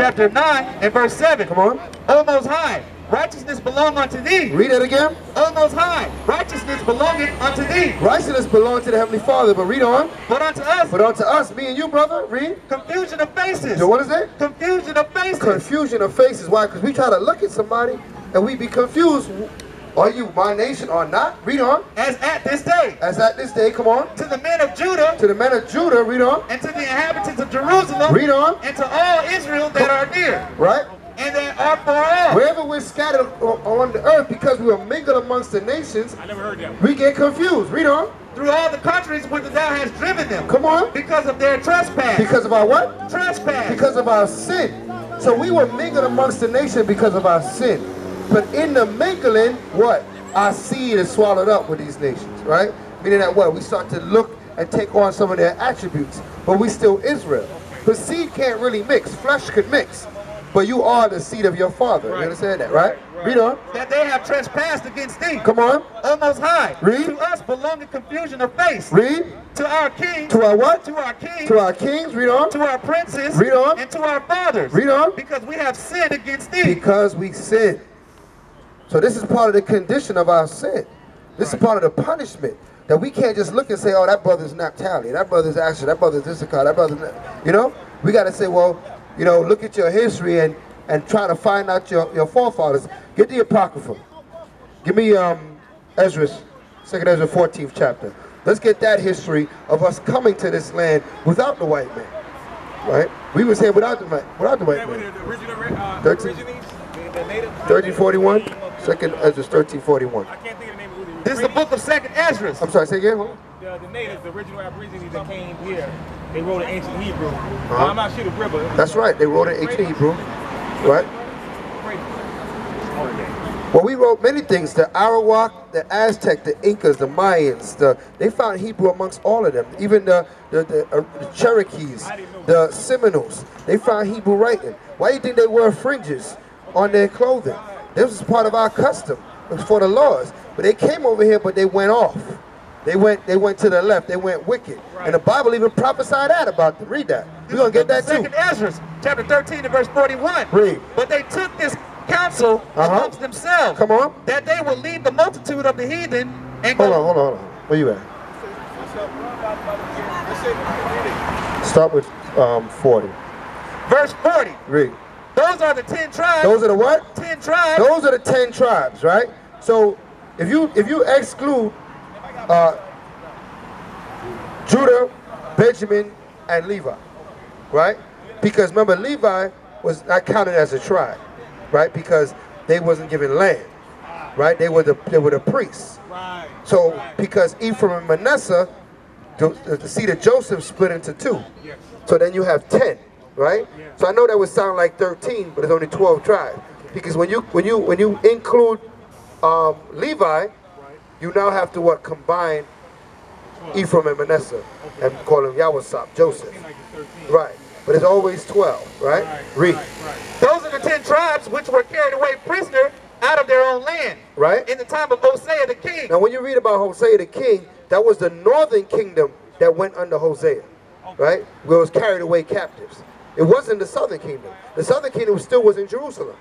chapter 9 and verse 7. Come on. O Most High, righteousness belong unto thee. Read it again. O Most High, righteousness belongeth unto thee. Righteousness belongs to the Heavenly Father, but read on. But unto us, me and you, brother, read. confusion of faces. So what is it? Confusion of faces. Confusion of faces. Why? Because we try to look at somebody and we be confused. Are you my nation or not? Read on. As at this day. As at this day, come on. To the men of Judah. To the men of Judah, read on. And to the inhabitants of Jerusalem. Read on. And to all Israel that are near. Right. And that are for all. Wherever we're scattered on the earth, because we are mingled amongst the nations, I never heard that. We get confused. Read on. Through all the countries whither thou hast driven them. Come on. Because of their trespass. Because of our what? Trespass. Because of our sin. So we were mingled amongst the nation because of our sin. But in the mingling, what? Our seed is swallowed up with these nations, right? Meaning that what? We start to look and take on some of their attributes. But we still Israel. But seed can't really mix. Flesh could mix. But you are the seed of your father. Right. You understand that, right? Read on. That they have trespassed against thee. Come on. O Most High. Read. To us belongeth confusion of face. Read. To our kings. To our what? To our kings. To our kings. Read on. To our princes. Read on. And to our fathers. Read on. Because we have sinned against thee. Because we sinned. So this is part of the condition of our sin. This is part of the punishment. That we can't just look and say, oh, that brother's Naphtali, that brother's Asher, that brother's Issachar, that brother's... You know? We got to say, well, you know, look at your history and try to find out your forefathers. Get the Apocrypha. Give me Ezra, 2nd Ezra 14th chapter. Let's get that history of us coming to this land without the white man. Right? We was here without the white man. 1341? 2nd Ezra 1341. I can't think of the name of it. This is the book of 2nd Ezra. I'm sorry, say again? The natives, the original Aborigines that came here, they wrote in ancient Hebrew. I'm not sure the river. That's right, they wrote in ancient Hebrew. Right? Well, we wrote many things. The Arawak, the Aztec, the Incas, the Mayans. They found Hebrew amongst all of them. Even the Cherokees, the Seminoles. They found Hebrew writing. Why do you think they wear fringes on their clothing? This was part of our custom. It was for the laws. But they came over here, but they went off. They went to the left. They went wicked. And the Bible even prophesied that about them. Read that. We're going to get that too. 2nd Ezra, chapter 13 and verse 41. Read. But they took this counsel amongst themselves. Come on. That they would leave the multitude of the heathen and go. Hold on. Where you at? Start with 40. Verse 40. Read. Those are the 10 tribes. Those are the what? 10 tribes. Those are the 10 tribes, right? So if you exclude Judah, Benjamin, and Levi, right? Because remember, Levi was not counted as a tribe, right? Because they wasn't given land, right? They were the priests. Right. So because Ephraim and Manasseh, the seed of Joseph split into 2. Yes. So then you have 10, right? Yeah. So I know that would sound like 13, but it's only 12 tribes. Because when you include Levi, you now have to what? Combine Ephraim and Manasseh and call them Yahweh, Joseph. Right. But it's always 12, right? Read. Those are the 10 tribes which were carried away prisoner out of their own land. Right. In the time of Hosea the king. Now when you read about Hosea the king, that was the northern kingdom that went under Hosea. Right? Where it was carried away captives. It wasn't the southern kingdom. The southern kingdom still was in Jerusalem.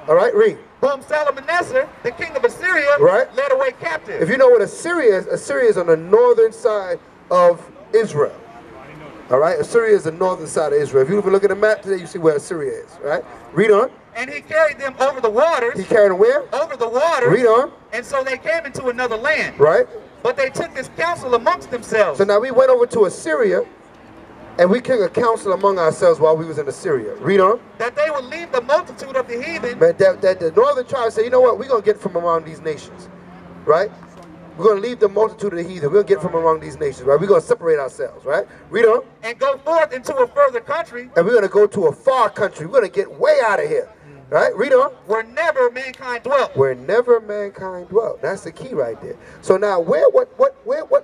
All right, read. Whom Shalmaneser, the king of Assyria, led away captive. If you know what Assyria is on the northern side of Israel. All right, Assyria is the northern side of Israel. If you look at the map today, you see where Assyria is, right? Read on. And he carried them over the waters. He carried them where? Over the waters. Read on. And so they came into another land. Right. But they took this counsel amongst themselves. So now we went over to Assyria, and we took a counsel among ourselves while we was in Assyria. Read on. That they would leave the multitude of the heathen. But that the northern tribes say, you know what, we're going to get from among these nations. Right? We're going to leave the multitude of the heathen. We're going to get from among these nations. Right? We're going to separate ourselves. Right? Read on. And go forth into a further country. And we're going to go to a far country. We're going to get way out of here. Right? Read on. Where never mankind dwelt. Where never mankind dwelt. That's the key right there. So now where what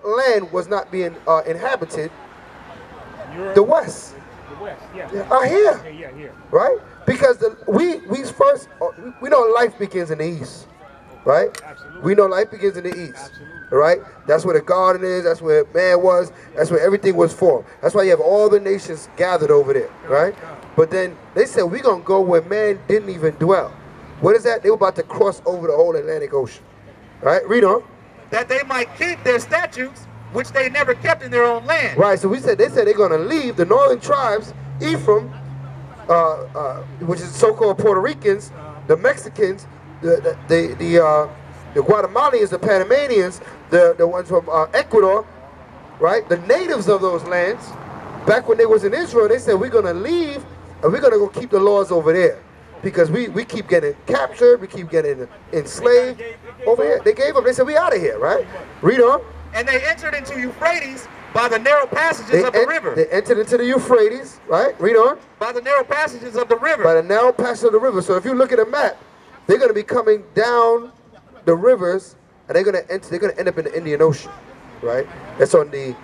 land was not being inhabited? Europe. The West. The West, yeah. Are here. Yeah, here. Right? Because we know life begins in the East. Right? Absolutely. We know life begins in the East. Absolutely. Right? That's where the garden is. That's where man was. That's where everything was formed. That's why you have all the nations gathered over there. Right? But then they said, we're going to go where man didn't even dwell. What is that? They were about to cross over the whole Atlantic Ocean. Right? Read on. That they might keep their statutes, which they never kept in their own land. Right, so they said they're going to leave the northern tribes, Ephraim, which is so-called Puerto Ricans, the Mexicans, the Guatemalans, the Panamanians, the ones from Ecuador, right? The natives of those lands, back when they was in Israel, they said, we're going to leave and we're going to go keep the laws over there. Because we keep getting captured, we keep getting enslaved over here. They gave up, they said, we out of here, right? Read on. And they entered into Euphrates by the narrow passages of the river. They entered into the Euphrates, right? Read on. By the narrow passages of the river. By the narrow passage of the river. So if you look at a map, they're going to be coming down the rivers, and they're going to end up in the Indian Ocean, right? That's on the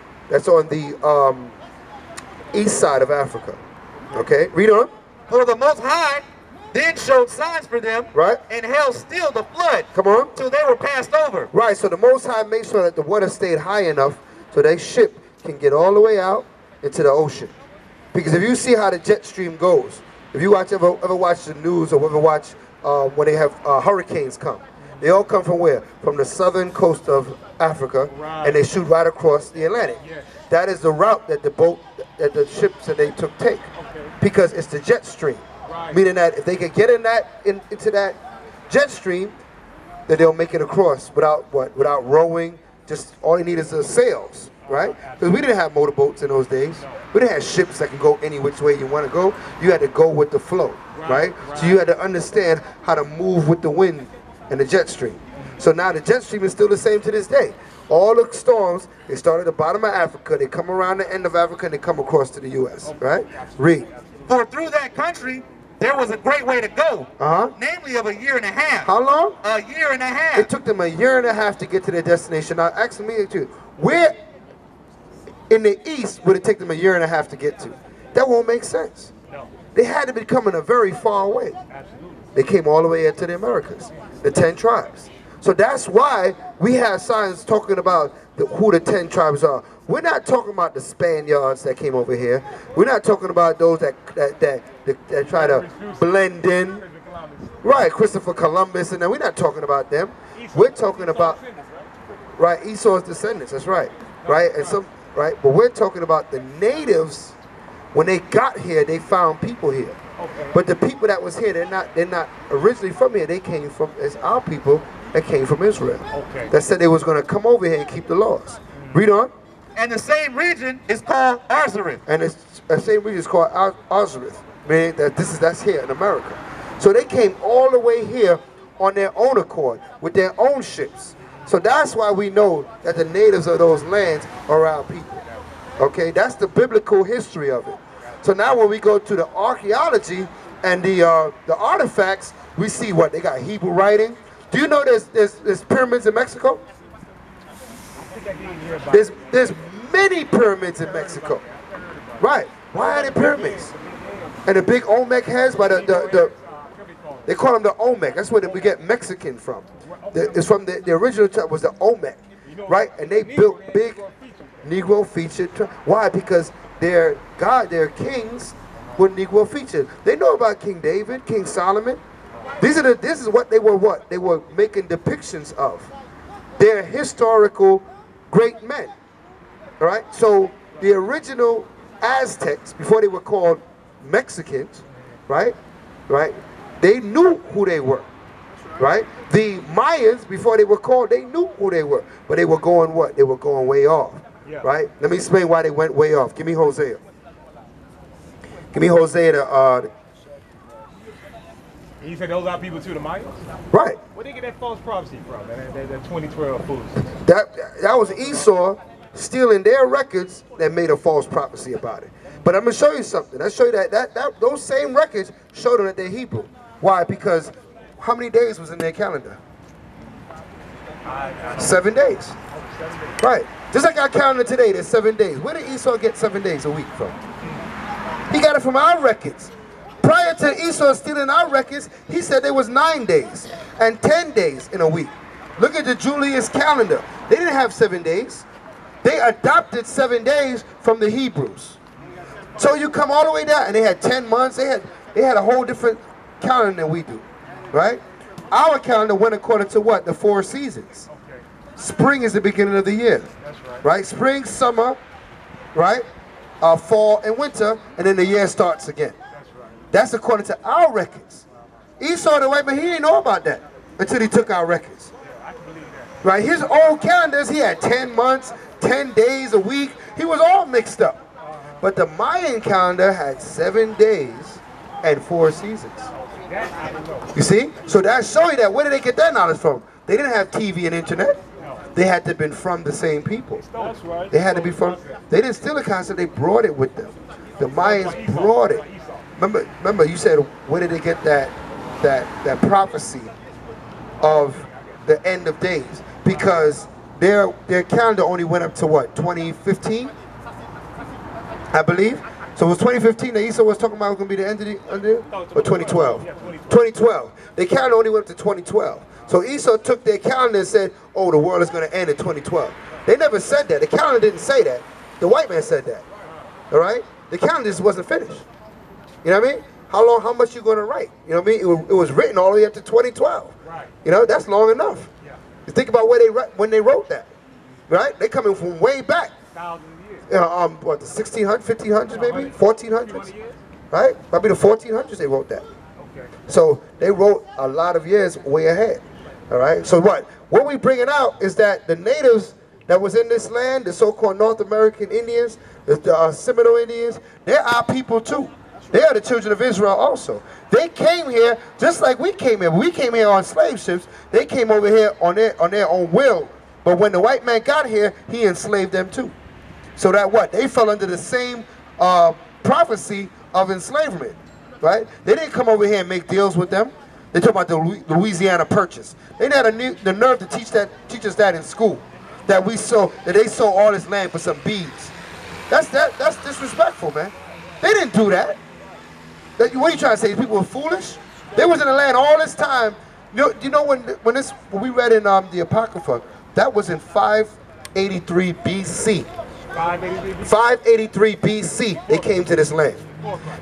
east side of Africa. Okay, read on. For the Most High then showed signs for them, right? And held still the flood. Come on. Till they were passed over. Right, so the Most High made sure that the water stayed high enough so their ship can get all the way out into the ocean. Because if you see how the jet stream goes, if you ever watch the news or ever watch when they have hurricanes come, they all come from where? From the southern coast of Africa, and they shoot right across the Atlantic. Yes. That is the route that the ships that they take. Okay. Because it's the jet stream. Right. Meaning that if they could get into that jet stream, then they'll make it across without what? Without rowing. Just all you need is the sails, right? Because we didn't have motorboats in those days. We didn't have ships that can go any which way you want to go. You had to go with the flow, right? So you had to understand how to move with the wind and the jet stream. So now the jet stream is still the same to this day. All the storms, they start at the bottom of Africa, they come around the end of Africa, and they come across to the U.S., right? Read. For through that country, there was a great way to go, namely of a year and a half. How long? A year and a half. It took them a year and a half to get to their destination. Now, ask me, where in the east would it take them a year and a half to get to? That won't make sense. No. They had to be coming a very far away. Absolutely. They came all the way into the Americas, the 10 tribes. So that's why we have signs talking about who the 10 tribes are. We're not talking about the Spaniards that came over here. We're not talking about those that try to blend in. Right, Christopher Columbus, and then we're not talking about them. We're talking about, right, Esau's descendants, that's right. Right, and right, but we're talking about the natives. When they got here, they found people here. But the people that was here, they're not originally from here. They came from, it's our people that came from Israel. That said they was going to come over here and keep the laws. Read on. And the same region is called Arzareth. And the same region is called Arzareth, meaning that that's here in America. So they came all the way here on their own accord, with their own ships. So that's why we know that the natives of those lands are our people. Okay, that's the biblical history of it. So now when we go to the archaeology and the artifacts, we see what? They got Hebrew writing. Do you know there's pyramids in Mexico? There's many pyramids in Mexico. Right. Why are there pyramids? And the big Olmec heads by they call them the Olmec. That's where we get Mexican from. It's from the original tribe was the Olmec. Right? And they built big Negro featured. Why? Because their kings were Negro featured. They know about King David, King Solomon. This is what they were making depictions of. They're historical great men. All right? So the original Aztecs, before they were called Mexicans, right? They knew who they were. Right? The Mayans, before they were called, they knew who they were. But they were going what? They were going way off. Yeah. Right? Let me explain why they went way off. Give me Hosea. Give me Hosea. You said those are people too, the Mayans? Right. Where they get that false prophecy from? That 2012 fools. That was Esau stealing their records that made a false prophecy about it. But I'm going to show you something. I'll show you that those same records showed them that they're Hebrew. Why? Because how many days was in their calendar? 7 days. Right. Just like our calendar today, there's 7 days. Where did Esau get 7 days a week from? He got it from our records. Prior to Esau stealing our records, he said there was 9 days and 10 days in a week. Look at the Julius calendar. They didn't have 7 days. They adopted 7 days from the Hebrews. So you come all the way down, and they had 10 months. They had a whole different calendar than we do, right? Our calendar went according to what? The 4 seasons. Okay. Spring is the beginning of the year. That's right. Right? Spring, summer, right? Fall and winter, and then the year starts again. That's right. That's according to our records. Esau, the white man, he didn't know about that until he took our records. Yeah, I can believe that. Right? His old calendars, he had 10 months, 10 days a week. He was all mixed up. But the Mayan calendar had 7 days and 4 seasons. That I don't know. You see? So that's showing you that. Where did they get that knowledge from? They didn't have TV and internet. They had to have been from the same people. That's right. They had to be from, they didn't steal the concept, they brought it with them. The Mayans brought it. Remember you said, where did they get that prophecy of the end of days? Because their calendar only went up to what, 2015? I believe. So it was 2015 that Esau was talking about was going to be the end of the or 2012? 2012. Their calendar only went up to 2012. So Esau took their calendar and said, oh, the world is going to end in 2012. They never said that. The calendar didn't say that. The white man said that. All right? The calendar just wasn't finished. You know what I mean? How much you going to write? You know what I mean? It was written all the way up to 2012. Right. You know, that's long enough. Yeah. You think about when they wrote that. Right? They coming from way back. 1,000 years. What, the 1600s, 1500s maybe? 1400s? Right? Probably the 1400s they wrote that. Okay. So they wrote a lot of years way ahead. All right? So what we bringing out is that the natives that was in this land, the so-called North American Indians, the Seminole Indians, they're our people too. They are the children of Israel also. They came here just like we came here. We came here on slave ships. They came over here on their own will. But when the white man got here, he enslaved them too. So that what? They fell under the same prophecy of enslavement, right? They didn't come over here and make deals with them. They talk about the Louisiana Purchase. They had the nerve to teach us that in school, that they sold all this land for some beads. That's disrespectful, man. They didn't do that. What are you trying to say? These people were foolish? They was in the land all this time. You know when we read in the Apocrypha, that was in 583 BC. 583 BC, they came to this land.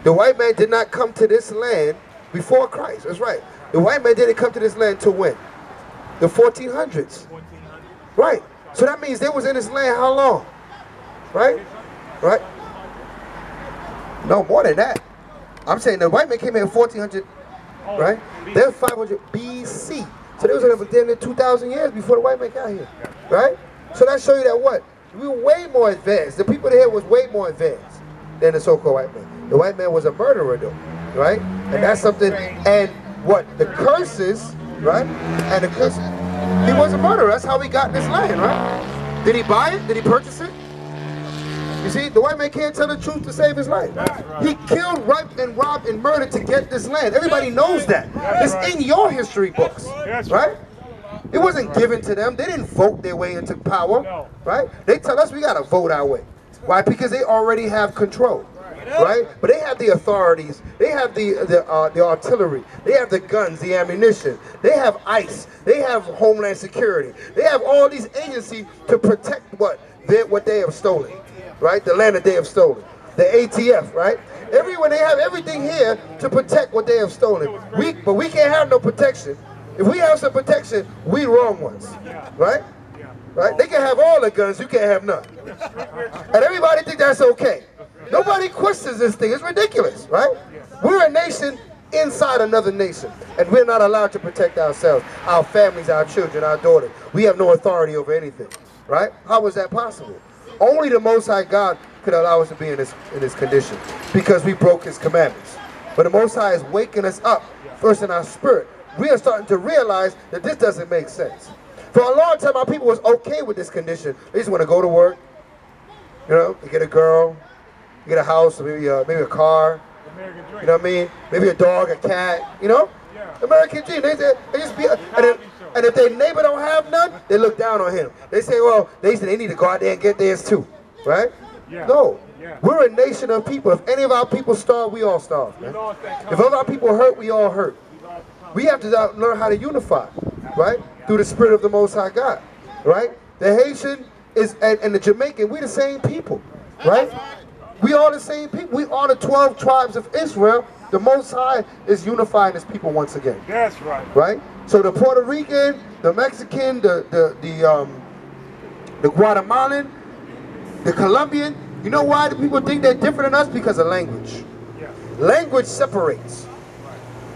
The white man did not come to this land before Christ. That's right. The white man didn't come to this land till when? The 1400s. Right. So that means they was in this land how long? Right? Right? No, more than that. I'm saying the white man came here in 1400, right? They're 500 BC. So they was in there 2,000 years before the white man got here. Right? So that show you that what? We were way more advanced. The people here was way more advanced than the so-called white man. The white man was a murderer though, right? And that's something, and what? The curses, right? And the curses, he was a murderer. That's how we got this land, right? Did he buy it? Did he purchase it? You see, the white man can't tell the truth to save his life. He killed, raped, and robbed, and murdered to get this land. Everybody knows that. It's in your history books, right? It wasn't given to them. They didn't vote their way into power, right? They tell us we got to vote our way. Why? Because they already have control, right? But they have the authorities. They have the artillery. They have the guns, the ammunition. They have ICE. They have Homeland Security. They have all these agencies to protect what they have stolen, right? The land that they have stolen. The ATF, right? Everyone, they have everything here to protect what they have stolen. But we can't have no protection. If we have some protection, we wrong ones, right? Right? They can have all the guns, you can't have none. And everybody think that's okay. Nobody questions this thing. It's ridiculous, right? We're a nation inside another nation, and we're not allowed to protect ourselves, our families, our children, our daughters. We have no authority over anything, right? How is that possible? Only the Most High God could allow us to be in this condition because we broke His commandments. But the Most High is waking us up first in our spirit. We are starting to realize that this doesn't make sense. For a long time, our people was okay with this condition. They just want to go to work, you know, get a girl, get a house, maybe a car, you know what I mean? Maybe a dog, a cat, you know? American dream. They just be, and if their neighbor don't have none, they look down on him. They say, well, they need to go out there and get theirs too, right? No. We're a nation of people. If any of our people starve, we all starve, man. If all our people hurt, we all hurt. We have to learn how to unify, right? Through the spirit of the Most High God, right? The Haitian and the Jamaican, we the same people, right? We all the same people. We are the 12 tribes of Israel. The Most High is unifying his people once again. That's right. Right? So the Puerto Rican, the Mexican, the Guatemalan, the Colombian, you know why the people think they're different than us? Because of language. Yeah. Language separates.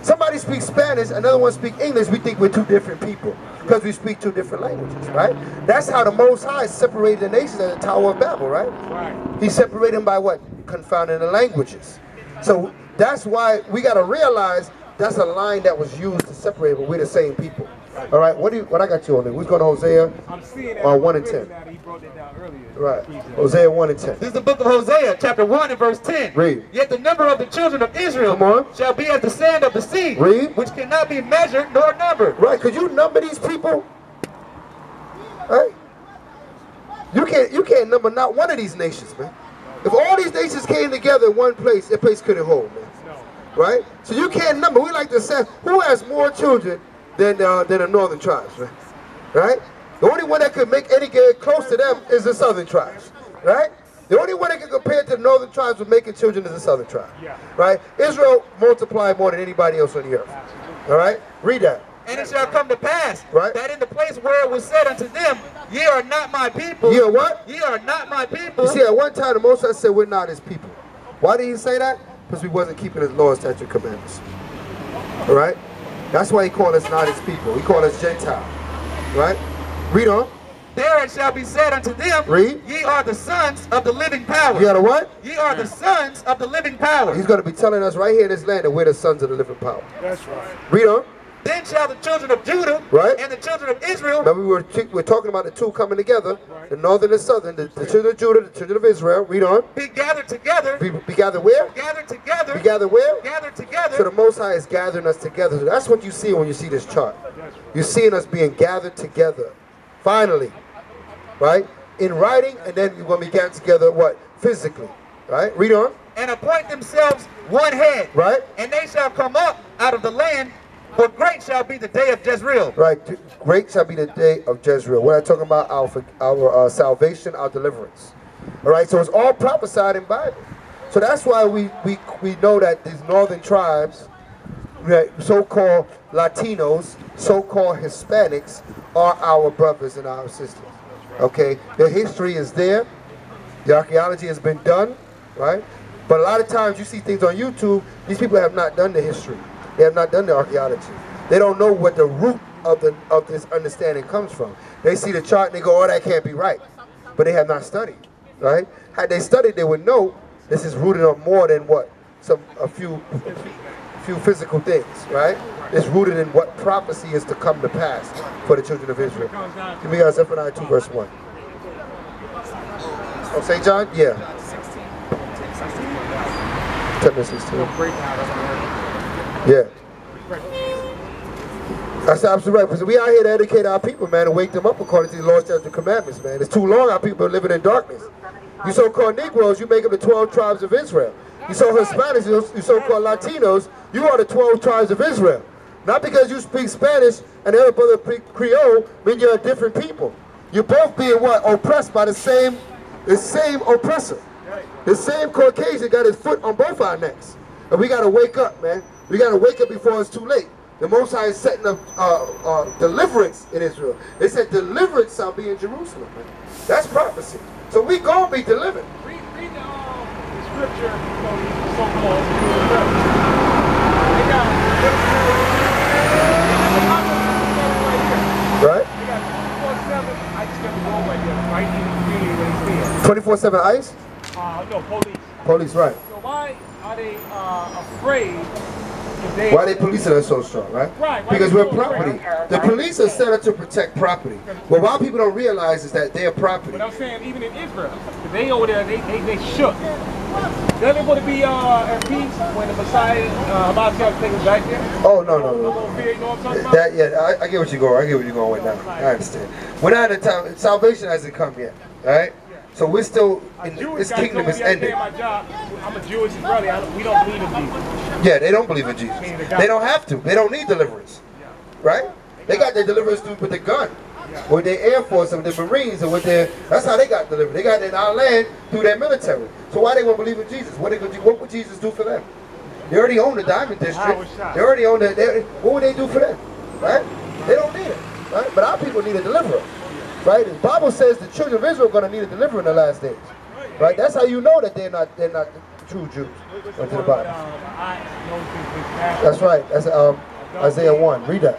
Somebody speaks Spanish, another one speaks English, we think we're two different people because we speak two different languages, right? That's how the Most High separated the nations at the Tower of Babel, right? Right. He separated them by what? Confounding the languages. So that's why we got to realize that's a line that was used to separate, but we're the same people. All right, what I got you on there? Who's going to Hosea? I'm seeing that 1 and 10. He broke it down earlier. Right. Hosea 1 and 10. This is the book of Hosea, chapter 1 and verse 10. Read. Yet the number of the children of Israel Come on. shall be as the sand of the sea, Read. which cannot be measured nor numbered. Right, could you number these people? Right? You can't number not one of these nations, man. If all these nations came together in one place, that place couldn't hold, man. Right? So you can't number. We like to say, who has more children than the northern tribes, right? Right? The only one that could make any get close to them is the southern tribes, right? The only one that can compare to the northern tribes with making children is the southern tribe, right? Israel multiplied more than anybody else on the earth, all right? Read that. And it shall come to pass, right, that in the place where it was said unto them, ye are not my people. Ye are what? Ye are not my people. You see, at one time the Most High said we're not his people. Why did he say that? Because we wasn't keeping his laws, statutes, commandments. All right? That's why he called us not his people. He called us Gentile. Right? Read on. There it shall be said unto them, read, ye are the sons of the living power. You are the what? Ye are the sons of the living power. He's going to be telling us right here in this land that we're the sons of the living power. That's right. Read on. Then shall the children of Judah, right, and the children of Israel. Now we're talking about the two coming together, right, the northern and southern, the children of Judah, the children of Israel. Read on. Be gathered together. Be gathered where? Gathered together. Be gathered where? Gathered together. So the Most High is gathering us together. So that's what you see when you see this chart. You're seeing us being gathered together. Finally. Right? In writing, and then we're going to be gathered together, what? Physically. Right? Read on. And appoint themselves one head. Right? And they shall come up out of the land. For great shall be the day of Jezreel. Right, great shall be the day of Jezreel. We're not talking about our salvation, our deliverance. All right, so it's all prophesied in Bible. So that's why we know that these northern tribes, so-called Latinos, so-called Hispanics, are our brothers and our sisters. Okay, the history is there. The archaeology has been done, right? But a lot of times you see things on YouTube, these people have not done the history. They have not done the archaeology. They don't know what the root of this understanding comes from. They see the chart and they go, oh, that can't be right. But they have not studied, right? Had they studied, they would know this is rooted on more than what? A few physical things, right? It's rooted in what prophecy is to come to pass for the children of Israel. Give me guys Zephaniah 2 verse 1. Oh, St. John? Yeah. 10 and 16. Yeah. That's absolutely right. Because we out here to educate our people, man, and wake them up according to the law, statutes, and commandments, man. It's too long our people are living in darkness. You so-called Negroes, you make up the 12 tribes of Israel. You so-called Hispanics, you so-called Latinos, you are the 12 tribes of Israel. Not because you speak Spanish and the other brother Creole, mean you're a different people. You're both being what? Oppressed by the same oppressor. The same Caucasian got his foot on both our necks. And we got to wake up, man. We got to wake up before it's too late. The Most High is setting up deliverance in Israel. They said deliverance shall be in Jerusalem. Man. That's prophecy. So we going to be delivered. Read the scripture so-called. They got right? They got 24/7 ice cream roll right there, right in the community where they stay. 24/7 ice? No, police. Police, right. So why are they afraid? Why are they policing us so strong, right? Right. Because we're property. The police are set up to protect property. But what people don't realize is that they're property. But I'm saying even in Israel, they over there, they shook. They're able to be at peace when the Messiah, Hamashiach takes us back there? Oh, no. Fear, you know what I'm talking about? Yeah, I get what you're going. I get what you're going with now. I understand. We're not in time. Salvation hasn't come yet, all right? So we're still, this kingdom is ending. I'm a Jewish Israeli. We don't believe in Jesus. Yeah, they don't believe in Jesus. They don't have to. They don't need deliverance. Right? They got their deliverance with the gun. with their Air Force and their Marines and with their, that's how they got delivered. They got in our land through their military. So why they won't believe in Jesus? What would Jesus do for them? They already own the Diamond District. They already own the, what would they do for them? Right? They don't need it. Right? But our people need a deliverer. Right? The Bible says the children of Israel are going to need a deliverer in the last days. Right? That's how you know that they're not the true Jews. Into the Bible. That's right. That's Isaiah 1. Read that.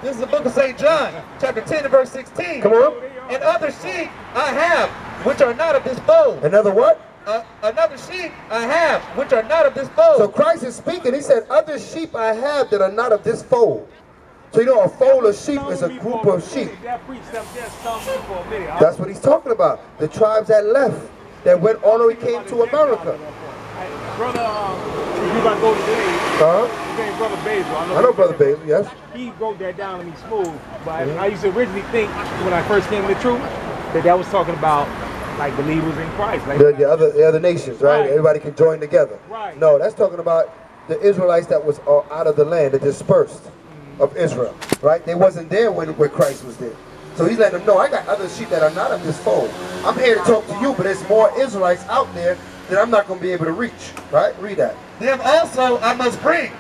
This is the book of St. John, chapter 10 and verse 16. Come on. And other sheep I have, which are not of this fold. Another what? Another sheep I have, which are not of this fold. So Christ is speaking. He said, other sheep I have that are not of this fold. So you know, a fold of sheep is a group of sheep. That's what he's talking about. The tribes that left, that went on or he came to America. Brother, if you about to go today, his name Brother Basil. I know Brother Basil, yes. He broke that down to me smooth, but I used to originally think when I first came to the truth that was talking about like believers in Christ. Like the other nations, right? Everybody can join together. Right. No, that's talking about the Israelites that was out of the land, the dispersed of Israel, right? They wasn't there when Christ was there. So he's letting them know, I got other sheep that are not of this fold. I'm here to talk to you, but there's more Israelites out there that I'm not going to be able to reach, right? Read that. Them also I must bring,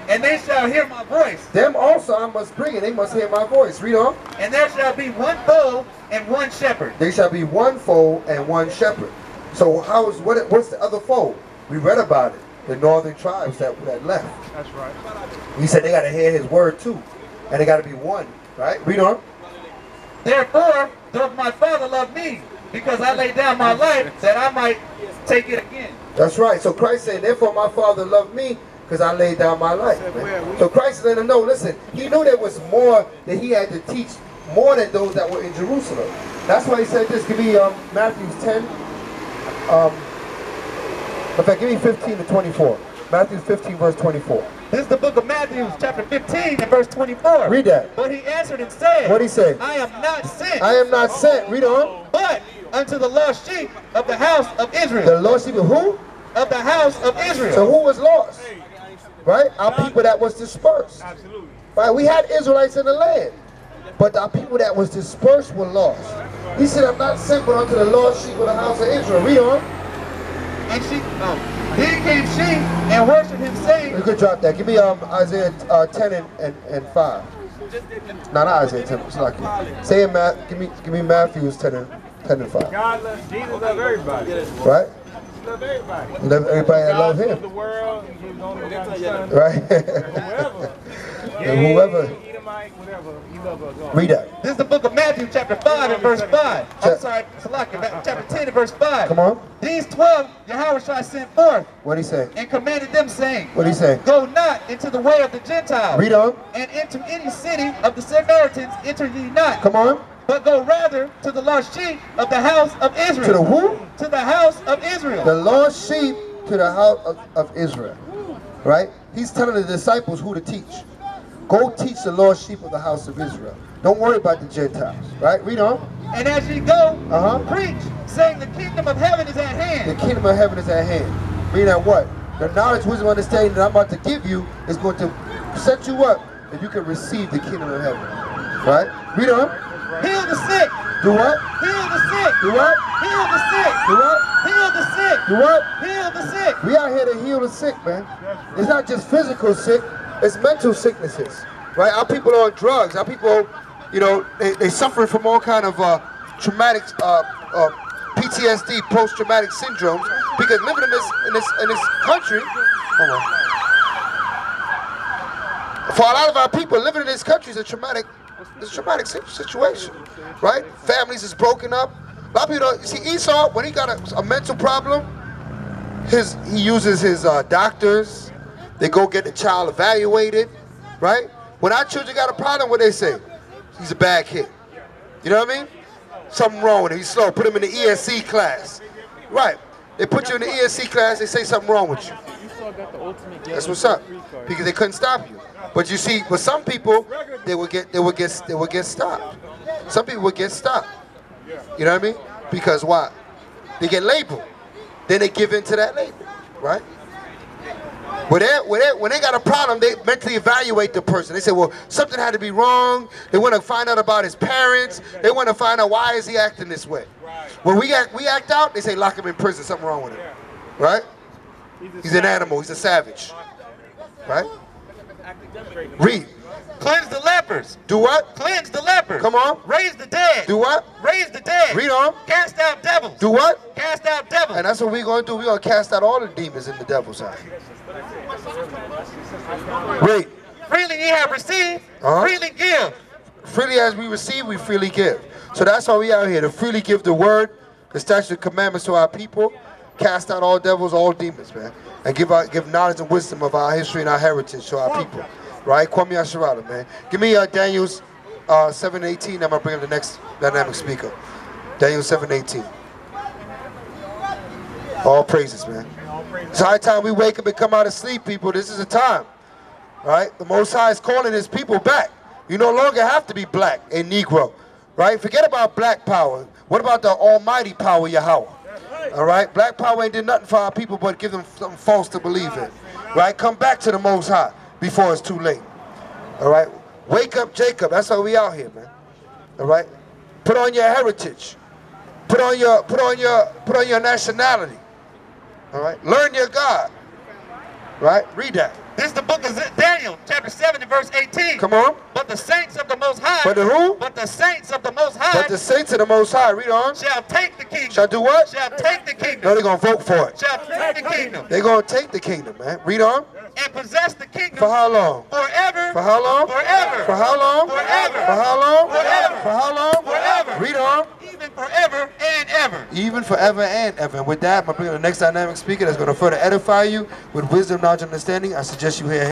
and they shall hear my voice. Them also I must bring, and they must hear my voice. Read on. And there shall be one fold and one shepherd. There shall be one fold and one shepherd. So what's the other fold? We read about it. The northern tribes that left. That's right. He said they got to hear his word too. And they got to be one, right? Read on. Therefore doth my Father love me, because I lay down my life that I might take it again. That's right. So Christ said, therefore my Father loved me, because I laid down my life. Man. So Christ is letting them know, listen, he knew there was more that he had to teach, more than those that were in Jerusalem. That's why he said this. Give me Matthew 10. In fact, give me 15 to 24. Matthew 15, verse 24. This is the book of Matthew, chapter 15 and verse 24. Read that. But he answered and said, what did he say? I am not sent. I am not sent. Read on. But unto the lost sheep of the house of Israel. The lost sheep of who? Of the house of Israel. So who was lost? Right? Our people that was dispersed. Absolutely. Right? We had Israelites in the land. But our people that was dispersed were lost. He said, I'm not sent but unto the lost sheep of the house of Israel. Read on. And then came she and worshipped him, saying, You could drop that. Give me Isaiah 10 and 5. No, not Isaiah 10. It's not good. Say it, Matt. Give me Matthew's 10 and 5. God loves Jesus, loves everybody. Right? He loves everybody. He loves everybody that love him. The world, he gave his only begotten son. Right? Whoever. Whoever. Whatever, he loves us all. Read that. This is the book of Matthew, chapter 5 and verse 5. I'm sorry, chapter 10 and verse 5. Come on. These 12 Yahushua sent forth. What did he say? And commanded them, saying, What did he say? Go not into the way of the Gentiles. Read on. And into any city of the Samaritans enter ye not. Come on. But go rather to the lost sheep of the house of Israel. To the who? To the house of Israel. The lost sheep to the house of Israel. Right? He's telling the disciples who to teach. Go teach the lost sheep of the house of Israel. Don't worry about the Gentiles. Right? Read on. And as ye go, preach, saying the kingdom of heaven is at hand. The kingdom of heaven is at hand. Meaning that what? The knowledge, wisdom, understanding that I'm about to give you is going to set you up that you can receive the kingdom of heaven. Right? Read on. Heal the sick. Do what? Heal the sick. Do what? Heal the sick. Do what? Heal the sick. Do what? Heal the sick. We out here to heal the sick, man. It's not just physical sick, it's mental sicknesses. Right? Our people are on drugs. Our people, you know, they suffering from all kind of traumatic PTSD, post-traumatic syndromes, because living in this country, hold on. For a lot of our people, living in this country is a traumatic situation, right? Families is broken up. A lot of people don't see Esau when he got a mental problem. He uses his doctors. They go get the child evaluated, right? When our children got a problem, what they say? He's a bad kid. You know what I mean? Something wrong with him. He's slow. Put him in the ESC class. Right. They put you in the ESC class. They say something wrong with you. That's what's up. Because they couldn't stop you. But you see, with some people, they would get stopped. Some people would get stopped. You know what I mean? Because why? They get labeled. Then they give in to that label. Right? When they got a problem, they mentally evaluate the person. They say, well, something had to be wrong. They want to find out about his parents. They want to find out why is he acting this way. When we act out, they say lock him in prison. Something wrong with him, right? He's an animal. He's a savage, right? Read. Cleanse the lepers. Do what? Cleanse the lepers. Come on. Raise the dead. Do what? Raise the dead. Read on. Cast out devils. Do what? Cast out devils. And that's what we're going to do. We're going to cast out all the demons in the devil's house. Read. Freely ye have received, freely give. Freely as we receive, we freely give. So that's why we out here, to freely give the word, the statutes and commandments to our people, cast out all devils, all demons, man, and give knowledge and wisdom of our history and our heritage to our people. Right? Kwame Asherala, man. Give me Daniel's 7:18. I'm going to bring up the next dynamic speaker. Daniel 7:18. All praises, man. It's high time we wake up and come out of sleep, people. This is the time. Right? The Most High is calling his people back. You no longer have to be black and Negro. Right? Forget about black power. What about the almighty power, Yahweh? All right? Black power ain't did nothing for our people but give them something false to believe in. Right? Come back to the Most High before it's too late. All right? Wake up, Jacob. That's why we out here, man. All right? Put on your heritage. Put on your nationality. All right? Learn your God. Right? Read that. This is the book of Daniel, chapter 7 and verse 18. Come on. But the saints of the Most High. But the who? But the saints of the Most High. But the saints of the Most High. Read on. Shall take the kingdom. Shall do what? Shall take the kingdom. No, they're going to vote for it. Shall take the kingdom. They're going to take the kingdom, man. Read on. And possess the kingdom. For how long? Forever. For how long? Forever. For how long? Forever. For how long? Forever. For how long? Forever. Read on. Even forever and ever. Even forever and ever. And with that, I'm going to bring the next dynamic speaker that's going to further edify you with wisdom, knowledge, and understanding. I suggest you hear him.